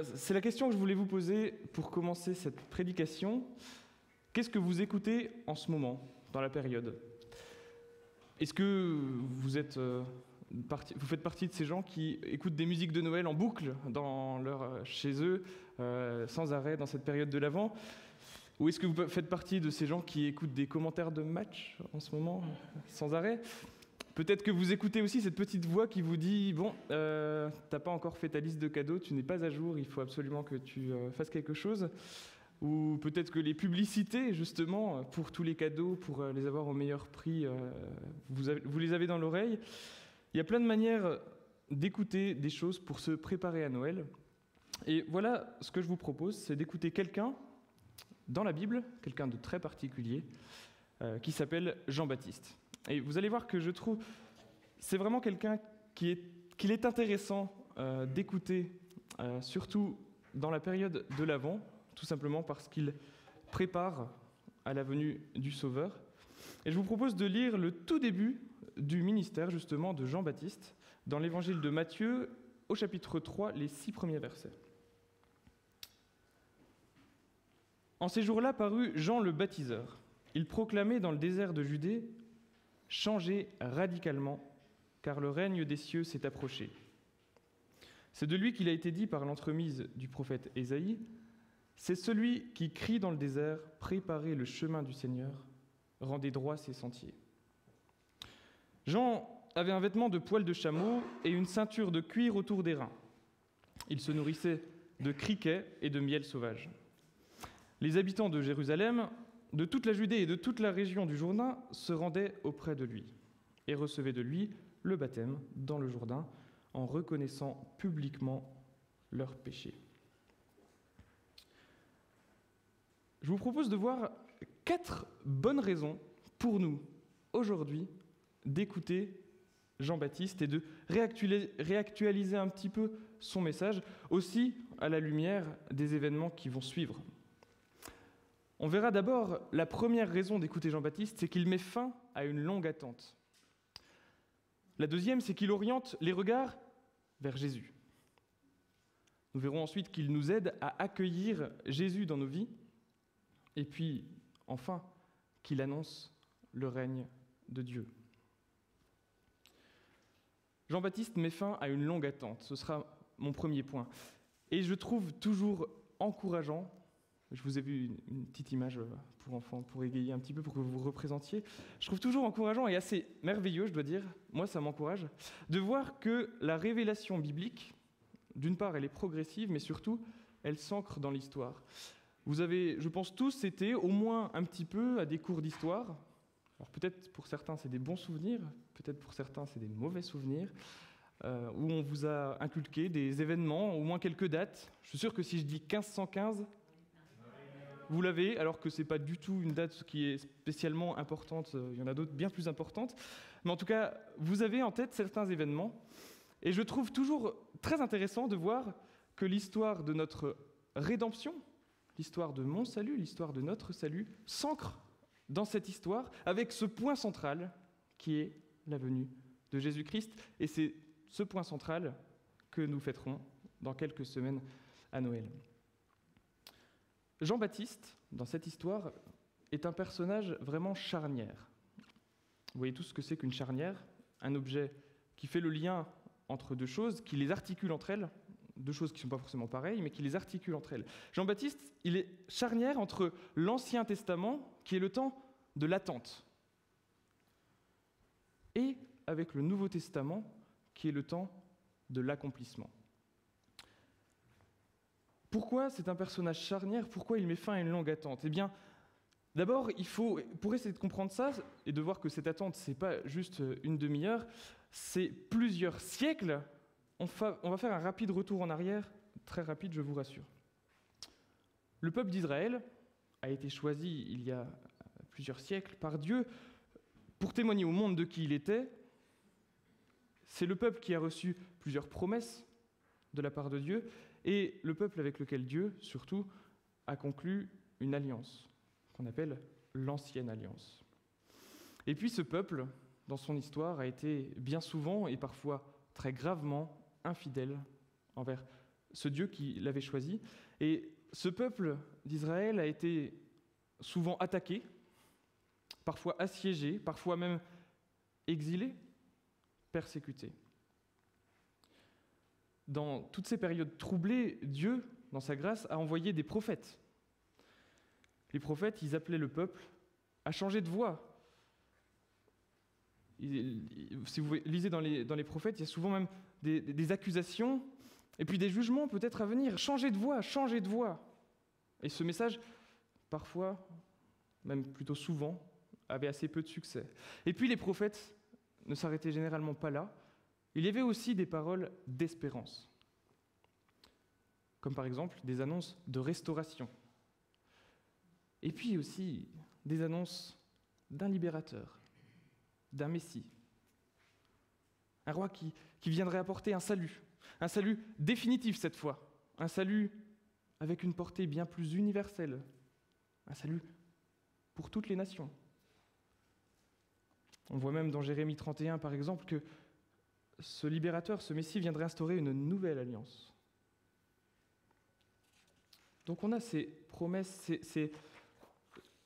C'est la question que je voulais vous poser pour commencer cette prédication. Qu'est-ce que vous écoutez en ce moment, dans la période ? Est-ce que vous faites partie de ces gens qui écoutent des musiques de Noël en boucle chez eux, sans arrêt dans cette période de l'Avent ? Ou est-ce que vous faites partie de ces gens qui écoutent des commentaires de match en ce moment, sans arrêt ? Peut-être que vous écoutez aussi cette petite voix qui vous dit « Bon, t'as pas encore fait ta liste de cadeaux, tu n'es pas à jour, il faut absolument que tu fasses quelque chose. » Ou peut-être que les publicités, justement, pour tous les cadeaux, pour les avoir au meilleur prix, vous les avez dans l'oreille. Il y a plein de manières d'écouter des choses pour se préparer à Noël. Et voilà, ce que je vous propose, c'est d'écouter quelqu'un dans la Bible, quelqu'un de très particulier, qui s'appelle Jean-Baptiste. Et vous allez voir que je trouve c'est vraiment quelqu'un qu'il est intéressant d'écouter, surtout dans la période de l'Avent, tout simplement parce qu'il prépare à la venue du Sauveur. Et je vous propose de lire le tout début du ministère, justement, de Jean-Baptiste, dans l'évangile de Matthieu, au chapitre 3, les 6 premiers versets. En ces jours-là parut Jean le baptiseur. Il proclamait dans le désert de Judée « Changez radicalement, car le règne des cieux s'est approché. » C'est de lui qu'il a été dit par l'entremise du prophète Ésaïe « C'est celui qui crie dans le désert, préparez le chemin du Seigneur, rendez droits ses sentiers. » Jean avait un vêtement de poil de chameau et une ceinture de cuir autour des reins. Il se nourrissait de criquets et de miel sauvage. Les habitants de Jérusalem, de toute la Judée et de toute la région du Jourdain se rendaient auprès de lui et recevaient de lui le baptême dans le Jourdain en reconnaissant publiquement leurs péchés. Je vous propose de voir 4 bonnes raisons pour nous, aujourd'hui, d'écouter Jean-Baptiste et de réactualiser un petit peu son message, aussi à la lumière des événements qui vont suivre. On verra d'abord la première raison d'écouter Jean-Baptiste, c'est qu'il met fin à une longue attente. La deuxième, c'est qu'il oriente les regards vers Jésus. Nous verrons ensuite qu'il nous aide à accueillir Jésus dans nos vies. Et puis, enfin, qu'il annonce le règne de Dieu. Jean-Baptiste met fin à une longue attente. Ce sera mon premier point. Et je trouve toujours encourageant, je vous ai vu une petite image pour enfants, pour égayer un petit peu, pour que vous vous représentiez. Je trouve toujours encourageant et assez merveilleux, je dois dire, moi ça m'encourage, de voir que la révélation biblique, d'une part, elle est progressive, mais surtout, elle s'ancre dans l'histoire. Vous avez, je pense, tous été au moins un petit peu à des cours d'histoire. Alors peut-être pour certains, c'est des bons souvenirs, peut-être pour certains, c'est des mauvais souvenirs, où on vous a inculqué des événements, au moins quelques dates. Je suis sûr que si je dis 1515, vous l'avez, alors que ce n'est pas du tout une date qui est spécialement importante, il y en a d'autres bien plus importantes. Mais en tout cas, vous avez en tête certains événements. Et je trouve toujours très intéressant de voir que l'histoire de notre rédemption, l'histoire de mon salut, l'histoire de notre salut, s'ancre dans cette histoire avec ce point central qui est la venue de Jésus-Christ. Et c'est ce point central que nous fêterons dans quelques semaines à Noël. Jean-Baptiste, dans cette histoire, est un personnage vraiment charnière. Vous voyez tout ce que c'est qu'une charnière, un objet qui fait le lien entre deux choses, qui les articule entre elles, deux choses qui ne sont pas forcément pareilles, mais qui les articulent entre elles. Jean-Baptiste, il est charnière entre l'Ancien Testament, qui est le temps de l'attente, et avec le Nouveau Testament, qui est le temps de l'accomplissement. Pourquoi c'est un personnage charnière ? Pourquoi il met fin à une longue attente ? Eh bien, d'abord, pour essayer de comprendre ça, et de voir que cette attente, ce n'est pas juste une demi-heure, c'est plusieurs siècles. On va faire un rapide retour en arrière, très rapide, je vous rassure. Le peuple d'Israël a été choisi il y a plusieurs siècles par Dieu pour témoigner au monde de qui il était. C'est le peuple qui a reçu plusieurs promesses de la part de Dieu, et le peuple avec lequel Dieu, surtout, a conclu une alliance, qu'on appelle l'Ancienne Alliance. Et puis ce peuple, dans son histoire, a été bien souvent, et parfois très gravement, infidèle envers ce Dieu qui l'avait choisi. Et ce peuple d'Israël a été souvent attaqué, parfois assiégé, parfois même exilé, persécuté. Dans toutes ces périodes troublées, Dieu, dans sa grâce, a envoyé des prophètes. Les prophètes, ils appelaient le peuple à changer de voie. Si vous lisez dans les prophètes, il y a souvent même des accusations et puis des jugements peut-être à venir. Changez de voie, changez de voie. Et ce message, parfois, même plutôt souvent, avait assez peu de succès. Et puis les prophètes ne s'arrêtaient généralement pas là. Il y avait aussi des paroles d'espérance, comme par exemple des annonces de restauration. Et puis aussi des annonces d'un libérateur, d'un Messie, un roi qui viendrait apporter un salut définitif cette fois, un salut avec une portée bien plus universelle, un salut pour toutes les nations. On voit même dans Jérémie 31, par exemple, que ce libérateur, ce Messie, viendrait instaurer une nouvelle alliance. Donc on a ces promesses,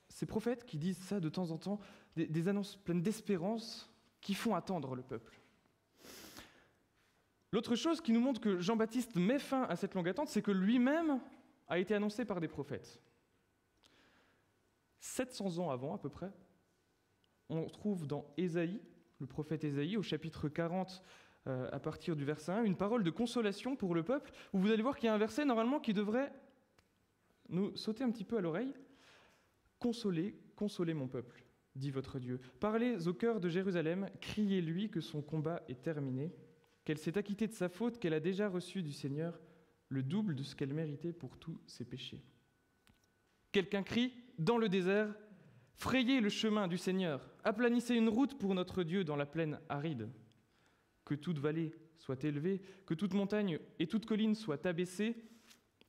ces prophètes qui disent ça de temps en temps, des annonces pleines d'espérance qui font attendre le peuple. L'autre chose qui nous montre que Jean-Baptiste met fin à cette longue attente, c'est que lui-même a été annoncé par des prophètes. 700 ans avant, à peu près, on trouve dans Ésaïe, le prophète Ésaïe, au chapitre 40, à partir du verset 1, une parole de consolation pour le peuple, où vous allez voir qu'il y a un verset normalement qui devrait nous sauter un petit peu à l'oreille. « Consolez, consolez mon peuple, dit votre Dieu. Parlez au cœur de Jérusalem, criez-lui que son combat est terminé, qu'elle s'est acquittée de sa faute, qu'elle a déjà reçu du Seigneur le double de ce qu'elle méritait pour tous ses péchés. » Quelqu'un crie dans le désert, « Frayez le chemin du Seigneur, aplanissez une route pour notre Dieu dans la plaine aride. Que toute vallée soit élevée, que toute montagne et toute colline soient abaissées,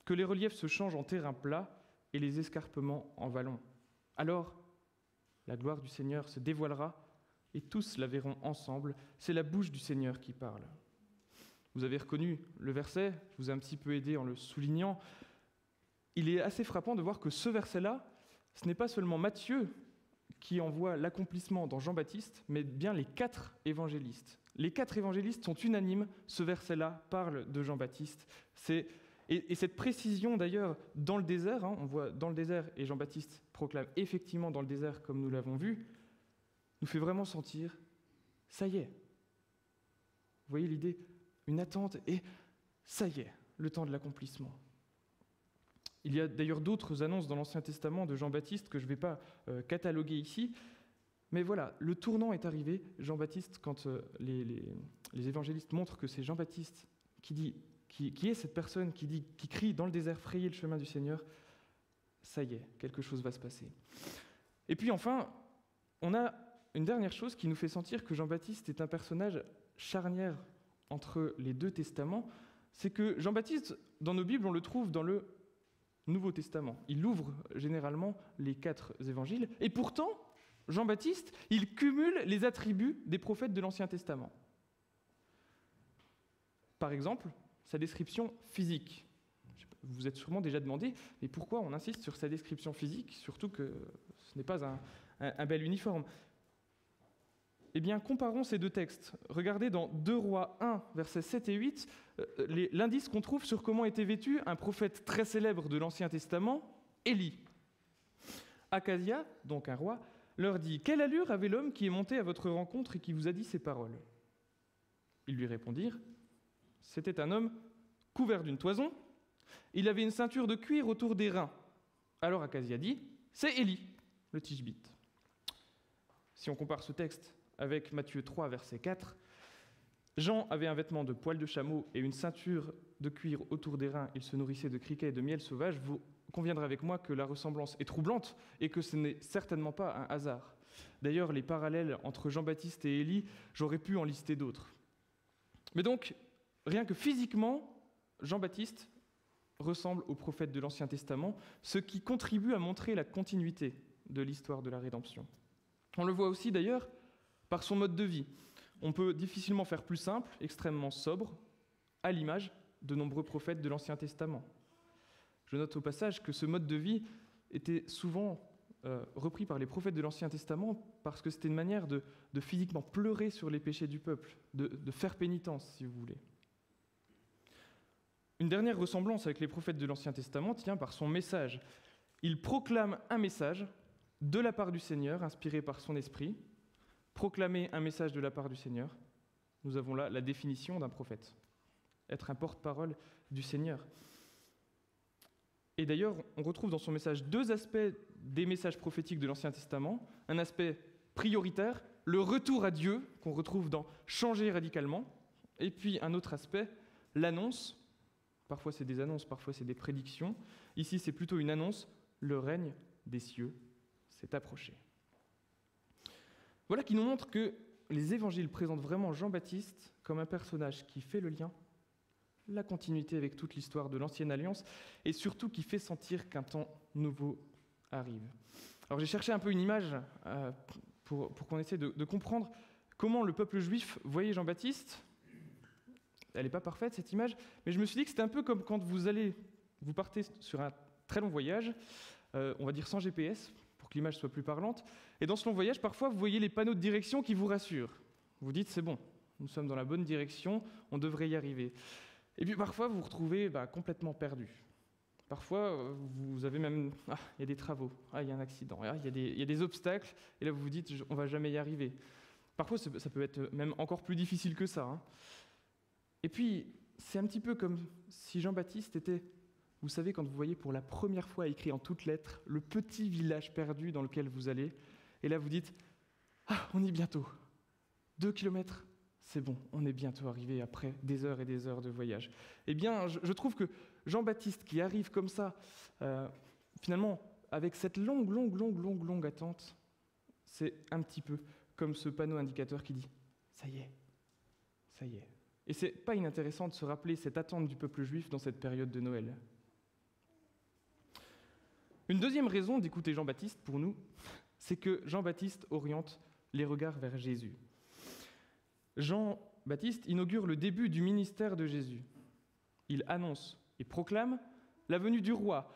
que les reliefs se changent en terrain plat et les escarpements en vallons. Alors, la gloire du Seigneur se dévoilera et tous la verront ensemble. C'est la bouche du Seigneur qui parle. » Vous avez reconnu le verset, je vous ai un petit peu aidé en le soulignant. Il est assez frappant de voir que ce verset-là, ce n'est pas seulement Matthieu qui envoie l'accomplissement dans Jean-Baptiste, mais bien les 4 évangélistes. Les 4 évangélistes sont unanimes, ce verset-là parle de Jean-Baptiste. Et cette précision d'ailleurs dans le désert, on voit dans le désert, et Jean-Baptiste proclame effectivement dans le désert comme nous l'avons vu, nous fait vraiment sentir, ça y est. Vous voyez l'idée ? Une attente et ça y est, le temps de l'accomplissement. Il y a d'ailleurs d'autres annonces dans l'Ancien Testament de Jean-Baptiste que je ne vais pas cataloguer ici, mais voilà, le tournant est arrivé. Jean-Baptiste, quand les évangélistes montrent que c'est Jean-Baptiste qui est cette personne qui crie dans le désert, frayez le chemin du Seigneur, ça y est, quelque chose va se passer. Et puis enfin, on a une dernière chose qui nous fait sentir que Jean-Baptiste est un personnage charnière entre les 2 testaments, c'est que Jean-Baptiste, dans nos Bibles, on le trouve dans le Nouveau Testament. Il ouvre généralement les 4 évangiles, et pourtant, Jean-Baptiste, il cumule les attributs des prophètes de l'Ancien Testament. Par exemple, sa description physique. Vous vous êtes sûrement déjà demandé, mais pourquoi on insiste sur sa description physique, surtout que ce n'est pas un bel uniforme. Eh bien, comparons ces 2 textes. Regardez dans 2 Rois 1, versets 7 et 8, l'indice qu'on trouve sur comment était vêtu un prophète très célèbre de l'Ancien Testament, Élie. Akazia, donc un roi, leur dit « Quelle allure avait l'homme qui est monté à votre rencontre et qui vous a dit ces paroles ?» Ils lui répondirent « C'était un homme couvert d'une toison, il avait une ceinture de cuir autour des reins. » Alors Akazia dit « C'est Élie, le Tishbite. » Si on compare ce texte avec Matthieu 3, verset 4, Jean avait un vêtement de poil de chameau et une ceinture de cuir autour des reins. Il se nourrissait de criquets et de miel sauvage. Vous conviendrez avec moi que la ressemblance est troublante et que ce n'est certainement pas un hasard. D'ailleurs, les parallèles entre Jean-Baptiste et Élie, j'aurais pu en lister d'autres. Mais donc, rien que physiquement, Jean-Baptiste ressemble aux prophètes de l'Ancien Testament, ce qui contribue à montrer la continuité de l'histoire de la rédemption. On le voit aussi d'ailleurs par son mode de vie. On peut difficilement faire plus simple, extrêmement sobre, à l'image de nombreux prophètes de l'Ancien Testament. Je note au passage que ce mode de vie était souvent repris par les prophètes de l'Ancien Testament parce que c'était une manière de physiquement pleurer sur les péchés du peuple, de faire pénitence, si vous voulez. Une dernière ressemblance avec les prophètes de l'Ancien Testament tient par son message. Il proclame un message de la part du Seigneur, inspiré par son esprit. Proclamer un message de la part du Seigneur, nous avons là la définition d'un prophète. Être un porte-parole du Seigneur. Et d'ailleurs, on retrouve dans son message deux aspects des messages prophétiques de l'Ancien Testament. Un aspect prioritaire, le retour à Dieu, qu'on retrouve dans « changer radicalement ». Et puis un autre aspect, l'annonce. Parfois c'est des annonces, parfois c'est des prédictions. Ici, c'est plutôt une annonce, le règne des cieux s'est approché. Voilà qui nous montre que les évangiles présentent vraiment Jean-Baptiste comme un personnage qui fait le lien, la continuité avec toute l'histoire de l'Ancienne Alliance, et surtout qui fait sentir qu'un temps nouveau arrive. Alors j'ai cherché un peu une image pour qu'on essaie de comprendre comment le peuple juif voyait Jean-Baptiste. Elle n'est pas parfaite, cette image, mais je me suis dit que c'était un peu comme quand vous partez sur un très long voyage, on va dire sans GPS, pour que l'image soit plus parlante, et dans ce long voyage, parfois, vous voyez les panneaux de direction qui vous rassurent. Vous dites, c'est bon, nous sommes dans la bonne direction, on devrait y arriver. Et puis parfois, vous vous retrouvez complètement perdu. Parfois, vous avez même... Ah, il y a des travaux, il y a un accident, il y a des obstacles, et là, vous vous dites, on ne va jamais y arriver. Parfois, ça peut être même encore plus difficile que ça. Et puis, c'est un petit peu comme si Jean-Baptiste était... Vous savez, quand vous voyez pour la première fois écrit en toutes lettres le petit village perdu dans lequel vous allez, et là, vous dites, on y est bientôt. 2 kilomètres. C'est bon, on est bientôt arrivé après des heures et des heures de voyage. Eh bien, je trouve que Jean-Baptiste qui arrive comme ça, finalement, avec cette longue attente, c'est un petit peu comme ce panneau indicateur qui dit « ça y est ». Et c'est pas inintéressant de se rappeler cette attente du peuple juif dans cette période de Noël. Une deuxième raison d'écouter Jean-Baptiste, pour nous, c'est que Jean-Baptiste oriente les regards vers Jésus. Jean-Baptiste inaugure le début du ministère de Jésus. Il annonce et proclame la venue du roi.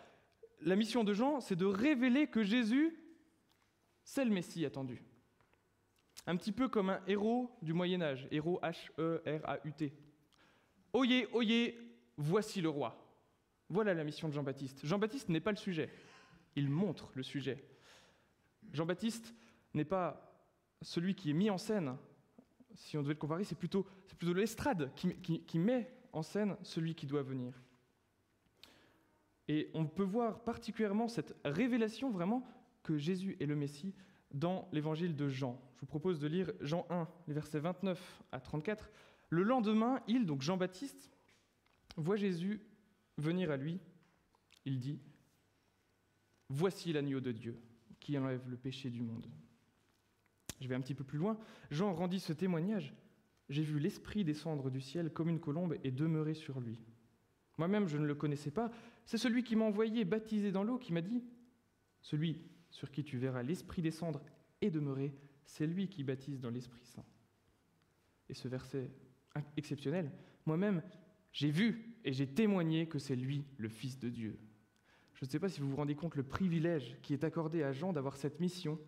La mission de Jean, c'est de révéler que Jésus, c'est le Messie attendu. Un petit peu comme un héros du Moyen-Âge, héros H-E-R-A-U-T. Oyez, oyez, voici le roi. Voilà la mission de Jean-Baptiste. Jean-Baptiste n'est pas le sujet, il montre le sujet. Jean-Baptiste n'est pas celui qui est mis en scène. Si on devait le comparer, c'est plutôt l'estrade qui met en scène celui qui doit venir. Et on peut voir particulièrement cette révélation vraiment que Jésus est le Messie dans l'évangile de Jean. Je vous propose de lire Jean 1, les versets 29 à 34. Le lendemain, donc Jean-Baptiste, voit Jésus venir à lui. Il dit « Voici l'agneau de Dieu qui enlève le péché du monde. » Je vais un petit peu plus loin. Jean rendit ce témoignage. « J'ai vu l'Esprit descendre du ciel comme une colombe et demeurer sur lui. Moi-même, je ne le connaissais pas. C'est celui qui m'a envoyé baptiser dans l'eau qui m'a dit « Celui sur qui tu verras l'Esprit descendre et demeurer, c'est lui qui baptise dans l'Esprit Saint. » Et ce verset exceptionnel, « Moi-même, j'ai vu et j'ai témoigné que c'est lui, le Fils de Dieu. » Je ne sais pas si vous vous rendez compte le privilège qui est accordé à Jean d'avoir cette mission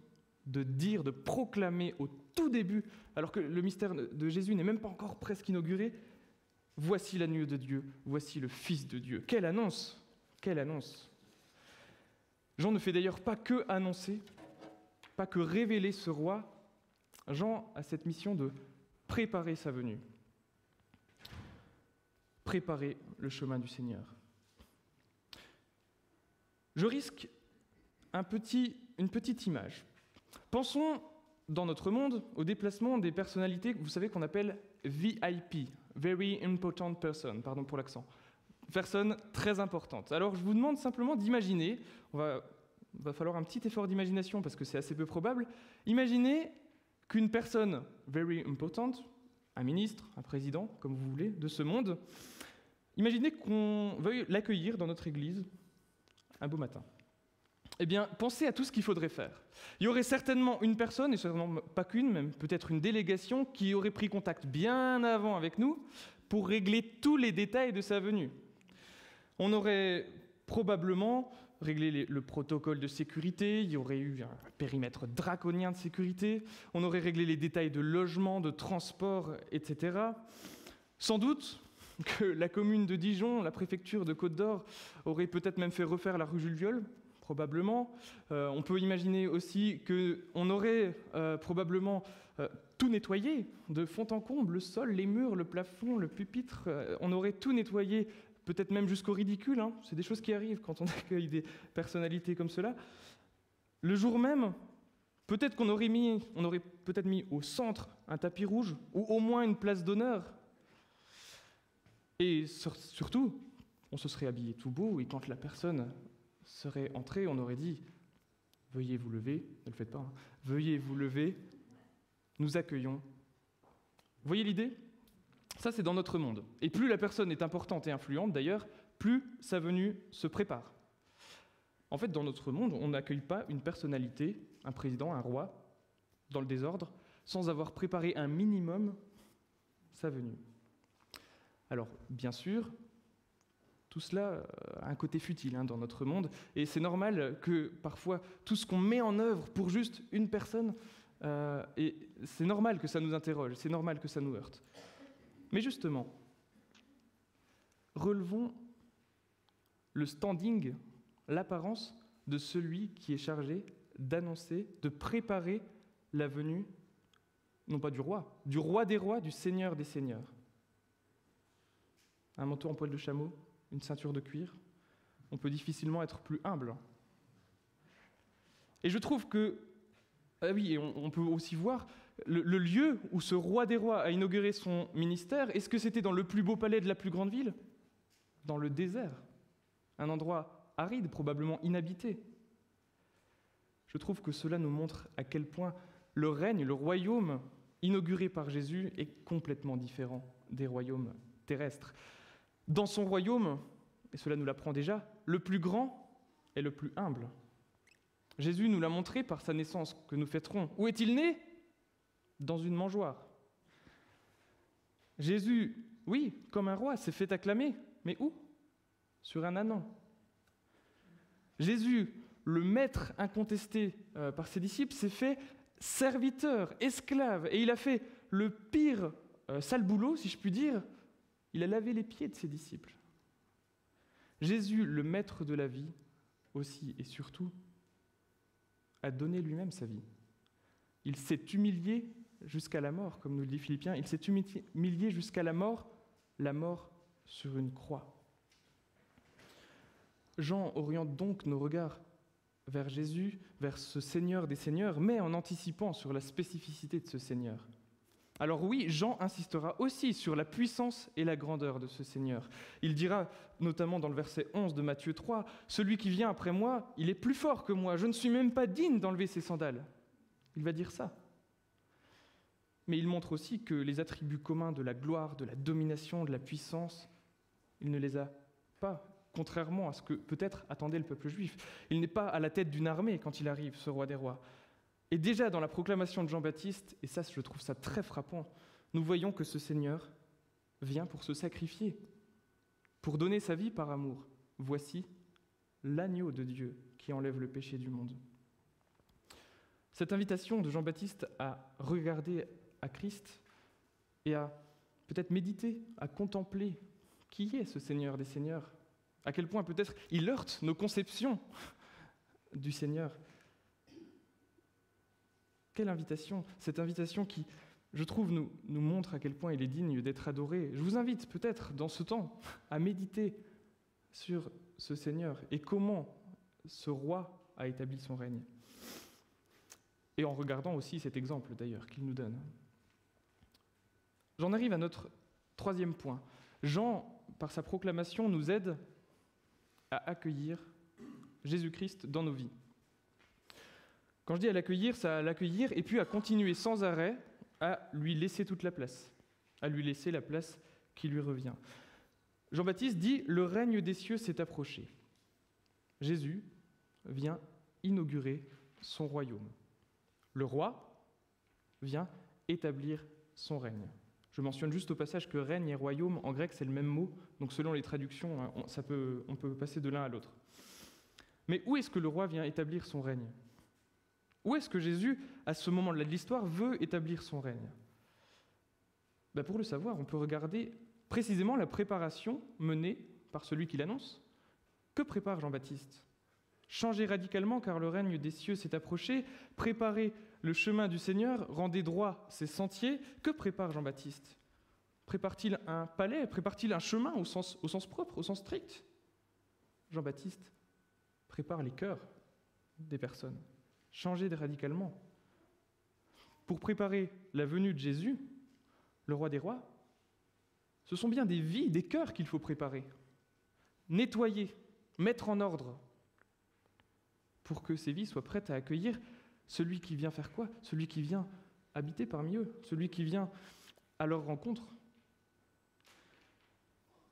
de dire, de proclamer au tout début, alors que le mystère de Jésus n'est même pas encore presque inauguré, « Voici l'agneau de Dieu, voici le Fils de Dieu. » Quelle annonce! Quelle annonce! Jean ne fait d'ailleurs pas que annoncer, pas que révéler ce roi. Jean a cette mission de préparer sa venue. Préparer le chemin du Seigneur. Je risque une petite image. Pensons, dans notre monde, au déplacement des personnalités, vous savez, qu'on appelle VIP, Very Important Person, pardon pour l'accent. Personne très importante. Alors, je vous demande simplement d'imaginer, va falloir un petit effort d'imagination parce que c'est assez peu probable, imaginez qu'une personne very important, un ministre, un président, comme vous voulez, de ce monde, imaginez qu'on veuille l'accueillir dans notre église un beau matin. Eh bien, pensez à tout ce qu'il faudrait faire. Il y aurait certainement une personne, et certainement pas qu'une, même peut-être une délégation, qui aurait pris contact bien avant avec nous pour régler tous les détails de sa venue. On aurait probablement réglé le protocole de sécurité, il y aurait eu un périmètre draconien de sécurité, on aurait réglé les détails de logement, de transport, etc. Sans doute que la commune de Dijon, la préfecture de Côte-d'Or, aurait peut-être même fait refaire la rue Jules Viol, probablement. On peut imaginer aussi qu'on aurait probablement tout nettoyé, de fond en comble, le sol, les murs, le plafond, le pupitre. On aurait tout nettoyé, peut-être même jusqu'au ridicule. C'est des choses qui arrivent quand on accueille des personnalités comme cela. Le jour même, peut-être qu'on aurait peut-être mis au centre un tapis rouge, ou au moins une place d'honneur. Et surtout, on se serait habillé tout beau, et quand la personne serait entrée, on aurait dit « Veuillez vous lever », ne le faites pas, « Veuillez vous lever, nous accueillons ». Vous voyez l'idée ? Ça, c'est dans notre monde. Et plus la personne est importante et influente, d'ailleurs, plus sa venue se prépare. En fait, dans notre monde, on n'accueille pas une personnalité, un président, un roi, dans le désordre, sans avoir préparé un minimum sa venue. Alors, bien sûr, tout cela a un côté futile dans notre monde, et c'est normal que parfois tout ce qu'on met en œuvre pour juste une personne, et c'est normal que ça nous interroge, c'est normal que ça nous heurte. Mais justement, relevons le standing, l'apparence de celui qui est chargé d'annoncer, de préparer la venue, non pas du roi des rois, du Seigneur des seigneurs. Un manteau en poil de chameau, une ceinture de cuir, on peut difficilement être plus humble. Et je trouve que, on peut aussi voir le lieu où ce roi des rois a inauguré son ministère. Est-ce que c'était dans le plus beau palais de la plus grande ville ? Dans le désert, un endroit aride, probablement inhabité. Je trouve que cela nous montre à quel point le règne, le royaume inauguré par Jésus est complètement différent des royaumes terrestres. Dans son royaume, et cela nous l'apprend déjà, le plus grand est le plus humble. Jésus nous l'a montré par sa naissance que nous fêterons. Où est-il né ? Dans une mangeoire. Jésus, oui, comme un roi, s'est fait acclamer, mais où ? Sur un ânon. Jésus, le maître incontesté par ses disciples, s'est fait serviteur, esclave, et il a fait le pire sale boulot, si je puis dire. Il a lavé les pieds de ses disciples. Jésus, le maître de la vie, aussi et surtout, a donné lui-même sa vie. Il s'est humilié jusqu'à la mort, comme nous le dit Philippiens. Il s'est humilié jusqu'à la mort sur une croix. Jean oriente donc nos regards vers Jésus, vers ce Seigneur des Seigneurs, mais en anticipant sur la spécificité de ce Seigneur. Alors oui, Jean insistera aussi sur la puissance et la grandeur de ce Seigneur. Il dira, notamment dans le verset 11 de Matthieu 3, « Celui qui vient après moi, il est plus fort que moi, je ne suis même pas digne d'enlever ses sandales. » Il va dire ça. Mais il montre aussi que les attributs communs de la gloire, de la domination, de la puissance, il ne les a pas, contrairement à ce que peut-être attendait le peuple juif. Il n'est pas à la tête d'une armée quand il arrive, ce roi des rois. Et déjà dans la proclamation de Jean-Baptiste, et ça je trouve ça très frappant, nous voyons que ce Seigneur vient pour se sacrifier, pour donner sa vie par amour. Voici l'agneau de Dieu qui enlève le péché du monde. Cette invitation de Jean-Baptiste à regarder à Christ et à peut-être méditer, à contempler qui est ce Seigneur des Seigneurs, à quel point peut-être il heurte nos conceptions du Seigneur. Quelle invitation, cette invitation qui, je trouve, nous montre à quel point il est digne d'être adoré. Je vous invite peut-être dans ce temps à méditer sur ce Seigneur et comment ce roi a établi son règne. Et en regardant aussi cet exemple d'ailleurs qu'il nous donne. J'en arrive à notre troisième point. Jean, par sa proclamation, nous aide à accueillir Jésus-Christ dans nos vies. Quand je dis à l'accueillir et puis à continuer sans arrêt à lui laisser toute la place, à lui laisser la place qui lui revient. Jean-Baptiste dit « Le règne des cieux s'est approché ». Jésus vient inaugurer son royaume. Le roi vient établir son règne. Je mentionne juste au passage que règne et royaume, en grec, c'est le même mot, donc selon les traductions, hein, on peut passer de l'un à l'autre. Mais où est-ce que le roi vient établir son règne? Où est-ce que Jésus, à ce moment-là de l'histoire, veut établir son règne? Pour le savoir, on peut regarder précisément la préparation menée par celui qui l'annonce. Que prépare Jean-Baptiste? Changer radicalement car le règne des cieux s'est approché, préparer le chemin du Seigneur, rendez droit ses sentiers. Que prépare Jean-Baptiste? Prépare-t-il un palais? Prépare-t-il un chemin au sens propre, au sens strict? Jean-Baptiste prépare les cœurs des personnes, changer radicalement. Pour préparer la venue de Jésus, le roi des rois, ce sont bien des vies, des cœurs qu'il faut préparer, nettoyer, mettre en ordre, pour que ces vies soient prêtes à accueillir celui qui vient faire quoi? Celui qui vient habiter parmi eux, celui qui vient à leur rencontre.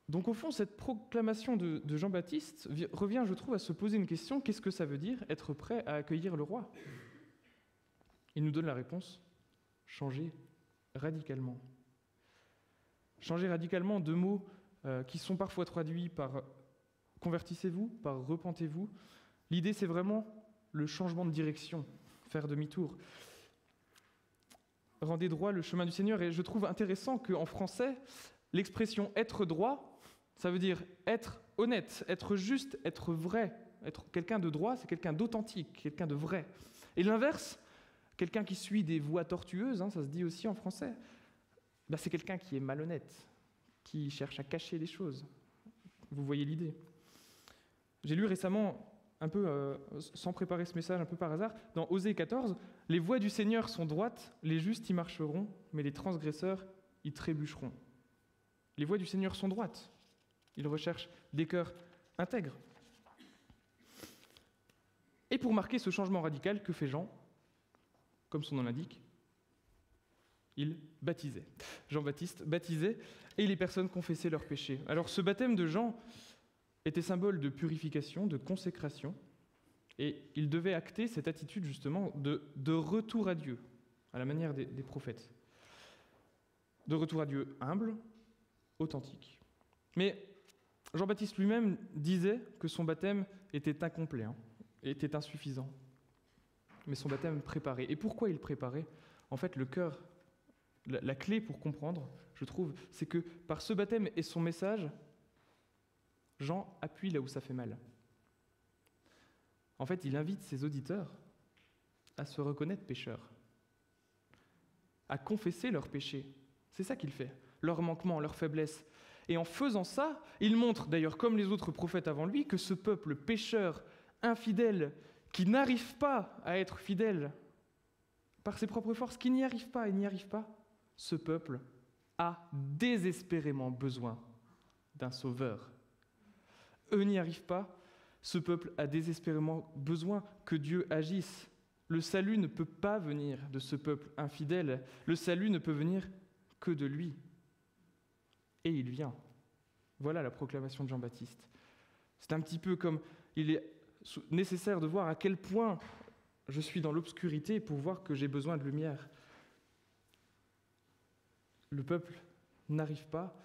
Donc au fond, cette proclamation de Jean-Baptiste revient, je trouve, à se poser une question: qu'est-ce que ça veut dire être prêt à accueillir le roi? Il nous donne la réponse: changer radicalement. Changer radicalement, deux mots qui sont parfois traduits par « convertissez-vous », par « repentez-vous ». L'idée, c'est vraiment le changement de direction, faire demi-tour. Rendez droit le chemin du Seigneur. Et je trouve intéressant qu'en français, l'expression « être droit », ça veut dire être honnête, être juste, être vrai. Être quelqu'un de droit, c'est quelqu'un d'authentique, quelqu'un de vrai. Et l'inverse, quelqu'un qui suit des voies tortueuses, ça se dit aussi en français, c'est quelqu'un qui est malhonnête, qui cherche à cacher les choses. Vous voyez l'idée. J'ai lu récemment, un peu sans préparer ce message, un peu par hasard, dans Osée 14, « Les voies du Seigneur sont droites, les justes y marcheront, mais les transgresseurs y trébucheront. » Les voies du Seigneur sont droites. Il recherche des cœurs intègres. Et pour marquer ce changement radical, que fait Jean? Comme son nom l'indique, il baptisait. Jean-Baptiste baptisait et les personnes confessaient leurs péchés. Alors ce baptême de Jean était symbole de purification, de consécration, et il devait acter cette attitude justement de retour à Dieu, à la manière des prophètes. De retour à Dieu humble, authentique. Mais Jean-Baptiste lui-même disait que son baptême était incomplet, était insuffisant. Mais son baptême préparait. Et pourquoi il préparait? En fait, le cœur, la clé pour comprendre, je trouve, c'est que par ce baptême et son message, Jean appuie là où ça fait mal. En fait, il invite ses auditeurs à se reconnaître pécheurs, à confesser leurs péchés. C'est ça qu'il fait, leurs manquements, leurs faiblesses. Et en faisant ça, il montre, d'ailleurs comme les autres prophètes avant lui, que ce peuple pécheur, infidèle, qui n'arrive pas à être fidèle par ses propres forces, qui n'y arrive pas, ce peuple a désespérément besoin d'un sauveur. Eux n'y arrivent pas, ce peuple a désespérément besoin que Dieu agisse. Le salut ne peut pas venir de ce peuple infidèle, le salut ne peut venir que de lui. Et il vient. Voilà la proclamation de Jean-Baptiste. C'est un petit peu comme il est nécessaire de voir à quel point je suis dans l'obscurité pour voir que j'ai besoin de lumière. Le peuple n'arrive pas.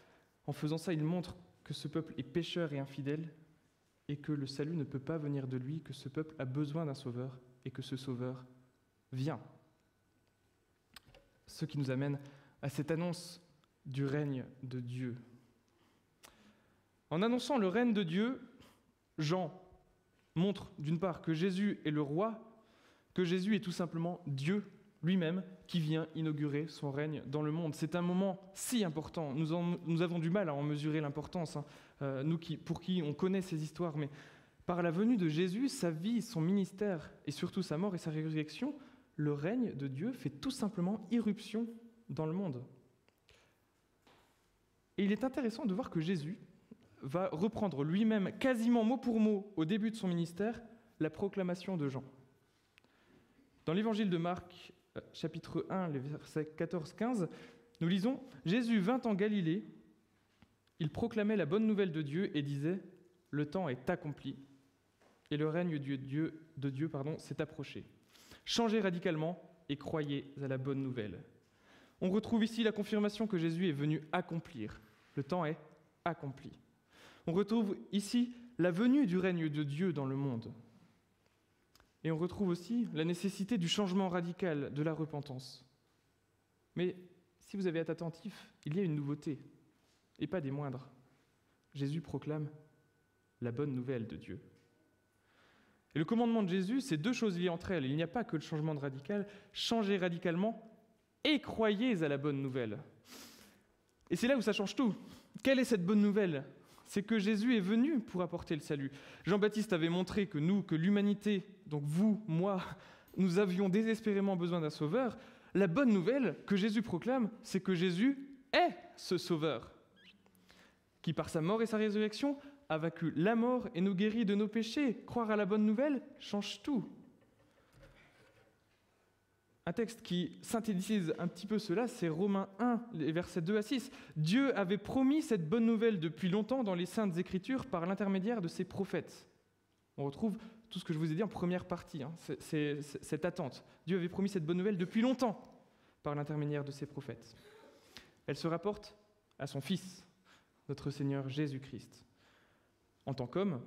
En faisant ça, il montre que ce peuple est pécheur et infidèle et que le salut ne peut pas venir de lui, que ce peuple a besoin d'un sauveur et que ce sauveur vient. Ce qui nous amène à cette annonce du règne de Dieu. En annonçant le règne de Dieu, Jean montre d'une part que Jésus est le roi, que Jésus est tout simplement Dieu lui-même qui vient inaugurer son règne dans le monde. C'est un moment si important. Nous avons du mal à en mesurer l'importance, nous pour qui on connaît ces histoires, mais par la venue de Jésus, sa vie, son ministère et surtout sa mort et sa résurrection, le règne de Dieu fait tout simplement irruption dans le monde. Et il est intéressant de voir que Jésus va reprendre lui-même, quasiment mot pour mot, au début de son ministère, la proclamation de Jean. Dans l'évangile de Marc, chapitre 1, les versets 14-15, nous lisons « Jésus vint en Galilée, il proclamait la bonne nouvelle de Dieu et disait « Le temps est accompli et le règne de Dieu s'est approché. Changez radicalement et croyez à la bonne nouvelle. » On retrouve ici la confirmation que Jésus est venu accomplir. Le temps est accompli. On retrouve ici la venue du règne de Dieu dans le monde. Et on retrouve aussi la nécessité du changement radical, de la repentance. Mais si vous avez été attentif, il y a une nouveauté, et pas des moindres. Jésus proclame la bonne nouvelle de Dieu. Et le commandement de Jésus, c'est deux choses liées entre elles. Il n'y a pas que le changement de radical, changez radicalement et croyez à la bonne nouvelle. Et c'est là où ça change tout. Quelle est cette bonne nouvelle ? C'est que Jésus est venu pour apporter le salut. Jean-Baptiste avait montré que nous, que l'humanité, donc vous, moi, nous avions désespérément besoin d'un sauveur. La bonne nouvelle que Jésus proclame, c'est que Jésus est ce sauveur, qui par sa mort et sa résurrection a vaincu la mort et nous guérit de nos péchés. Croire à la bonne nouvelle change tout. Un texte qui synthétise un petit peu cela, c'est Romains 1, les versets 2 à 6. Dieu avait promis cette bonne nouvelle depuis longtemps dans les Saintes Écritures par l'intermédiaire de ses prophètes. On retrouve tout ce que je vous ai dit en première partie, c'est cette attente. Dieu avait promis cette bonne nouvelle depuis longtemps par l'intermédiaire de ses prophètes. Elle se rapporte à son Fils, notre Seigneur Jésus-Christ. En tant qu'homme,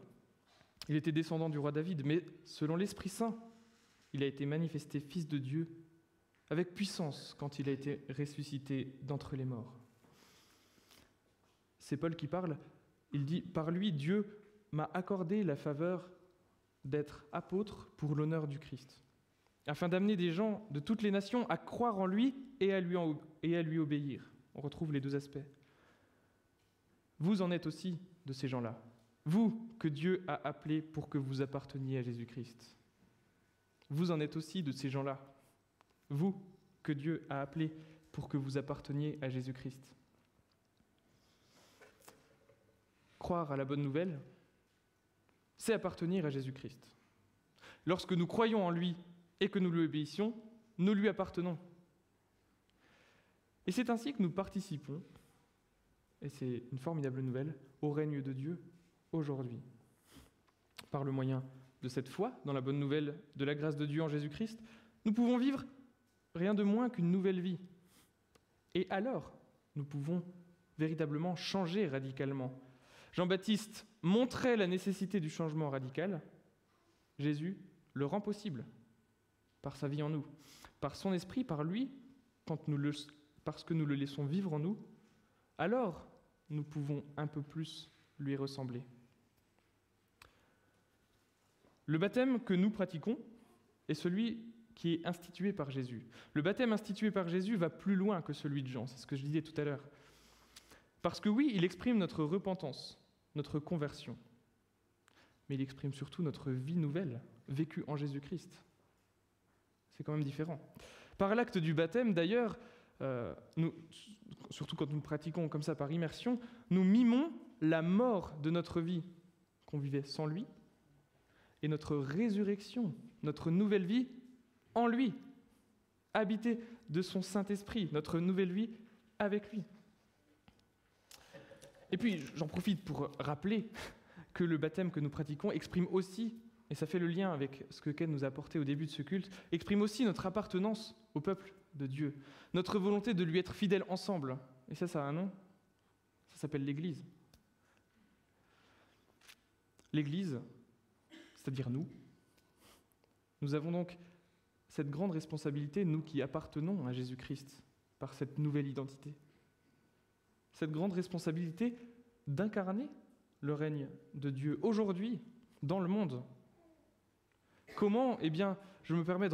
il était descendant du roi David, mais selon l'Esprit Saint, il a été manifesté Fils de Dieu avec puissance quand il a été ressuscité d'entre les morts. C'est Paul qui parle, il dit « Par lui, Dieu m'a accordé la faveur d'être apôtre pour l'honneur du Christ, afin d'amener des gens de toutes les nations à croire en lui et à lui obéir. » On retrouve les deux aspects. Vous en êtes aussi de ces gens-là. Vous que Dieu a appelés pour que vous apparteniez à Jésus-Christ. Vous en êtes aussi de ces gens-là. Vous que Dieu a appelés pour que vous apparteniez à Jésus-Christ. Croire à la bonne nouvelle, c'est appartenir à Jésus-Christ. Lorsque nous croyons en lui et que nous lui obéissons, nous lui appartenons. Et c'est ainsi que nous participons, et c'est une formidable nouvelle, au règne de Dieu aujourd'hui. Par le moyen de cette foi dans la bonne nouvelle de la grâce de Dieu en Jésus-Christ, nous pouvons vivre rien de moins qu'une nouvelle vie. Et alors, nous pouvons véritablement changer radicalement. Jean-Baptiste montrait la nécessité du changement radical. Jésus le rend possible par sa vie en nous, par son esprit, par lui, parce que nous le laissons vivre en nous. Alors, nous pouvons un peu plus lui ressembler. Le baptême que nous pratiquons est celui qui est institué par Jésus. Le baptême institué par Jésus va plus loin que celui de Jean, c'est ce que je disais tout à l'heure. Parce que oui, il exprime notre repentance, notre conversion, mais il exprime surtout notre vie nouvelle, vécue en Jésus-Christ. C'est quand même différent. Par l'acte du baptême, d'ailleurs, nous, surtout quand nous le pratiquons comme ça par immersion, nous mimons la mort de notre vie qu'on vivait sans lui et notre résurrection, notre nouvelle vie en lui, habité de son Saint-Esprit, notre nouvelle vie avec lui. Et puis, j'en profite pour rappeler que le baptême que nous pratiquons exprime aussi, et ça fait le lien avec ce que Ken nous a apporté au début de ce culte, exprime aussi notre appartenance au peuple de Dieu, notre volonté de lui être fidèles ensemble. Et ça a un nom, ça s'appelle l'Église. L'Église, c'est-à-dire nous avons donc cette grande responsabilité, nous qui appartenons à Jésus-Christ par cette nouvelle identité. Cette grande responsabilité d'incarner le règne de Dieu aujourd'hui dans le monde. Comment ? Eh bien, je me permets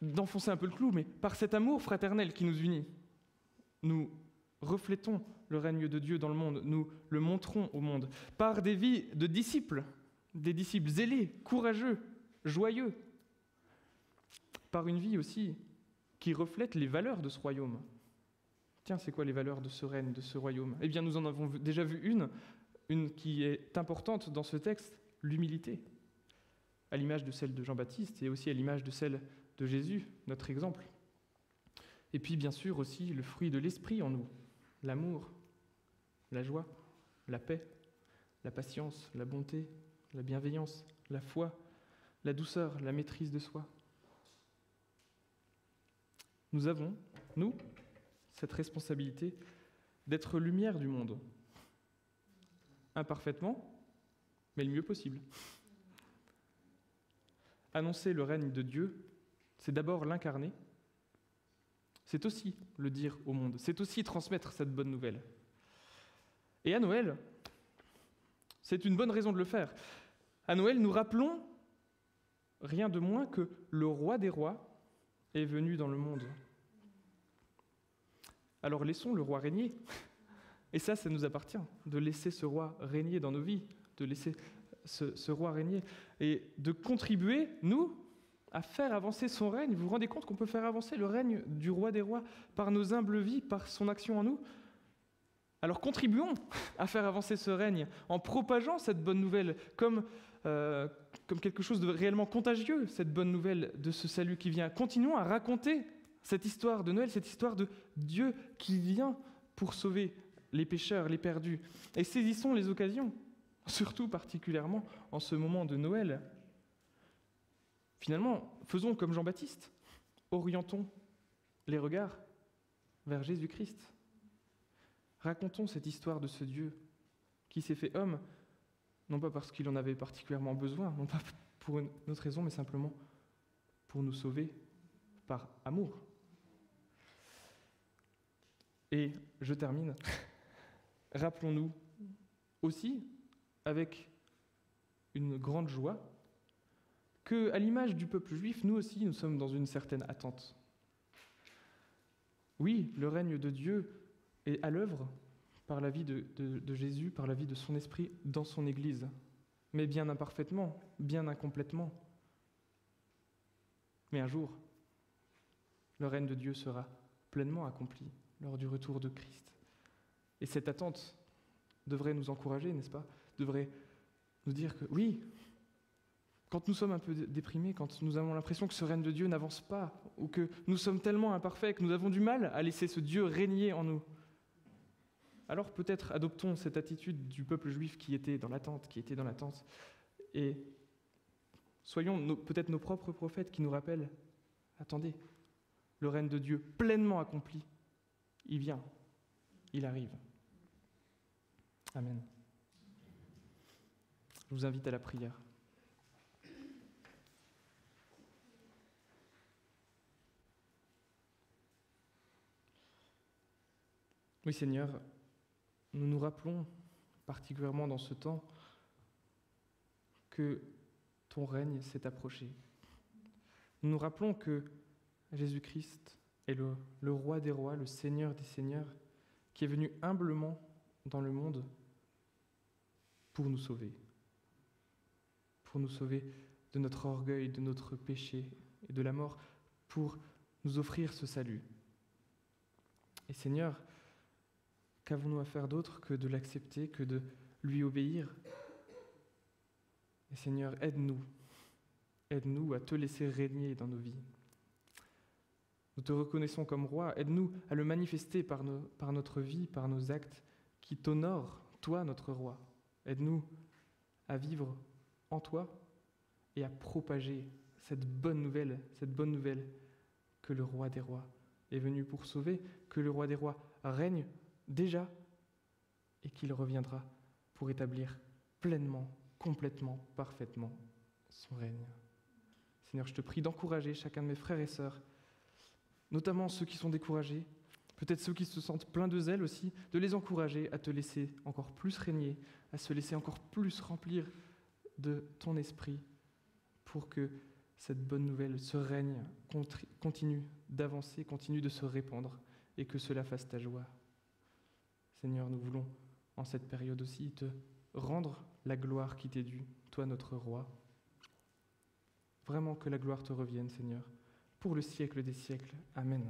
d'enfoncer un peu le clou, mais par cet amour fraternel qui nous unit, nous reflétons le règne de Dieu dans le monde, nous le montrons au monde, par des vies de disciples, des disciples zélés, courageux, joyeux, par une vie aussi qui reflète les valeurs de ce royaume. Tiens, c'est quoi les valeurs de ce règne, de ce royaume ? Eh bien, nous en avons déjà vu une qui est importante dans ce texte, l'humilité, à l'image de celle de Jean-Baptiste et aussi à l'image de celle de Jésus, notre exemple. Et puis, bien sûr, aussi le fruit de l'esprit en nous, l'amour, la joie, la paix, la patience, la bonté, la bienveillance, la foi, la douceur, la maîtrise de soi. Nous avons, nous, cette responsabilité d'être lumière du monde. Imparfaitement, mais le mieux possible. Annoncer le règne de Dieu, c'est d'abord l'incarner, c'est aussi le dire au monde, c'est aussi transmettre cette bonne nouvelle. Et à Noël, c'est une bonne raison de le faire. À Noël, nous rappelons rien de moins que le roi des rois est venu dans le monde. Alors laissons le roi régner. Et ça nous appartient, de laisser ce roi régner dans nos vies, de laisser ce roi régner, et de contribuer, nous, à faire avancer son règne. Vous vous rendez compte qu'on peut faire avancer le règne du roi des rois par nos humbles vies, par son action en nous? Alors contribuons à faire avancer ce règne en propageant cette bonne nouvelle comme quelque chose de réellement contagieux, cette bonne nouvelle de ce salut qui vient. Continuons à raconter cette histoire de Noël, cette histoire de Dieu qui vient pour sauver les pécheurs, les perdus. Et saisissons les occasions, surtout particulièrement en ce moment de Noël. Finalement, faisons comme Jean-Baptiste, orientons les regards vers Jésus-Christ. Racontons cette histoire de ce Dieu qui s'est fait homme, non pas parce qu'il en avait particulièrement besoin, non pas pour une autre raison, mais simplement pour nous sauver par amour. Et je termine. Rappelons-nous aussi, avec une grande joie, qu'à l'image du peuple juif, nous aussi, nous sommes dans une certaine attente. Oui, le règne de Dieu est à l'œuvre par la vie de Jésus, par la vie de son esprit dans son Église, mais bien imparfaitement, bien incomplètement. Mais un jour, le règne de Dieu sera pleinement accompli lors du retour de Christ. Et cette attente devrait nous encourager, n'est-ce pas? Devrait nous dire que oui, quand nous sommes un peu déprimés, quand nous avons l'impression que ce règne de Dieu n'avance pas, ou que nous sommes tellement imparfaits que nous avons du mal à laisser ce Dieu régner en nous, alors peut-être adoptons cette attitude du peuple juif qui était dans l'attente, et soyons peut-être nos propres prophètes qui nous rappellent, attendez, le règne de Dieu pleinement accompli, il vient, il arrive. Amen. Je vous invite à la prière. Oui, Seigneur, nous nous rappelons, particulièrement dans ce temps, que ton règne s'est approché. Nous nous rappelons que Jésus-Christ est le roi des rois, le Seigneur des seigneurs, qui est venu humblement dans le monde pour nous sauver de notre orgueil, de notre péché et de la mort, pour nous offrir ce salut. Et Seigneur, qu'avons-nous à faire d'autre que de l'accepter, que de lui obéir? Et Seigneur, aide-nous à te laisser régner dans nos vies. Nous te reconnaissons comme roi, aide-nous à le manifester par notre vie, par nos actes qui t'honorent, toi notre roi. Aide-nous à vivre en toi et à propager cette bonne nouvelle que le roi des rois est venu pour sauver, que le roi des rois règne déjà et qu'il reviendra pour établir pleinement, complètement, parfaitement son règne. Seigneur, je te prie d'encourager chacun de mes frères et sœurs, notamment ceux qui sont découragés, peut-être ceux qui se sentent pleins de zèle aussi, de les encourager à te laisser encore plus régner, à se laisser encore plus remplir de ton esprit pour que cette bonne nouvelle, ce règne continue d'avancer, continue de se répandre et que cela fasse ta joie. Seigneur, nous voulons en cette période aussi te rendre la gloire qui t'est due, toi notre roi. Vraiment que la gloire te revienne, Seigneur, pour le siècle des siècles. Amen.